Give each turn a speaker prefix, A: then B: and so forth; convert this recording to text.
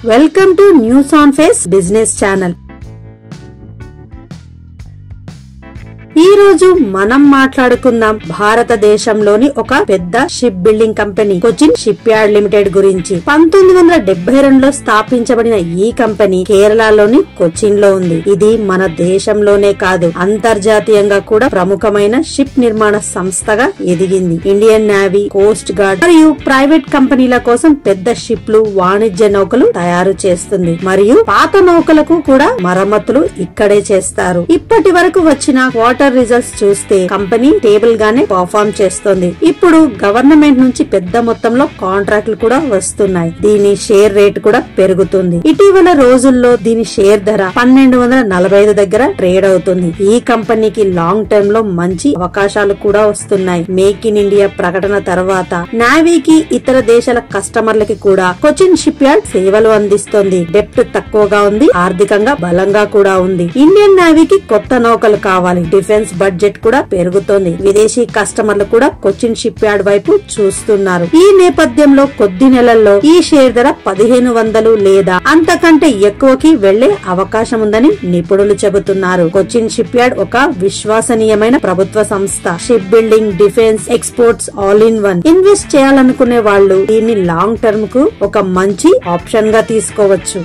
A: Welcome to news on face business channel. ఈ రోజు మనం మాట్లాడుకుందాం భారతదేశంలోని ఒక పెద్ద ship building company Cochin ship yard limited గురించి. 1972లో స్థాపించబడిన ఈ కంపెనీ కేరళలోని కొచ్చిన్ లో ఉంది. ఇది మన దేశంలోనే కాదు, అంతర్జాతీయంగా కూడా ప్రముఖమైన షిప్ నిర్మాణ సంస్థగా ఎదిగింది. ఇండియన్ నేవీ, కోస్ట్ గార్డ్ మరియు ప్రైవేట్ కంపెనీల కోసం పెద్ద షిప్లు, వాణిజ్య నౌకలు తయారు చేస్తుంది. మరియు పాత నౌకలకు కూడా మరమ్మతులు ఇక్కడే చేస్తారు. ఇప్పటి వరకు వచ్చిన క్వార్టర్ రిజల్ట్స్ చూస్తే కంపెనీ స్టేబుల్ గానే పర్ఫార్మ్ చేస్తుంది. ఇప్పుడు గవర్నమెంట్ నుంచి పెద్ద మొత్తంలో కాంట్రాక్టులు కూడా వస్తున్నాయి. దీని షేర్ రేట్ కూడా పెరుగుతుంది. ఇటీవల రోజుల్లో దీని షేర్ ధర 1245 దగ్గర ట్రేడ్ అవుతుంది. ఈ కంపెనీకి లాంగ్ టర్మ్ లో మంచి అవకాశాలు కూడా వస్తున్నాయి. మేక్ ఇన్ ఇండియా ప్రకటన తర్వాత నేవీకి, ఇతర దేశాల కస్టమర్లకి కూడా కొచ్చిన్ షిప్ యార్డ్ సేవలు అందిస్తుంది. డెప్ట్ తక్కువగా ఉంది, ఆర్థికంగా బలంగా కూడా ఉంది. ఇండియన్ నేవీకి కొత్త నౌకలు కావాలి, డిఫెన్స్ బడ్జెట్ కూడా పెరుగుతోంది. విదేశీ కస్టమర్లు కూడా కొచ్చిన్ షిప్ యార్డ్ వైపు చూస్తున్నారు. ఈ నేపథ్యంలో కొద్ది నెలల్లో ఈ షేర్ ధర 1500 లేదా అంతకంటే ఎక్కువకి వెళ్లే అవకాశం ఉందని నిపుణులు చెబుతున్నారు. కొచ్చిన్ షిప్ యార్డ్ ఒక విశ్వసనీయమైన ప్రభుత్వ సంస్థ. Ship building, defence, exports all in one. Invest చేయాలనుకునే వాళ్ళు దీన్ని లాంగ్ టర్మ్ కు ఒక మంచి ఆప్షన్ గా తీసుకోవచ్చు.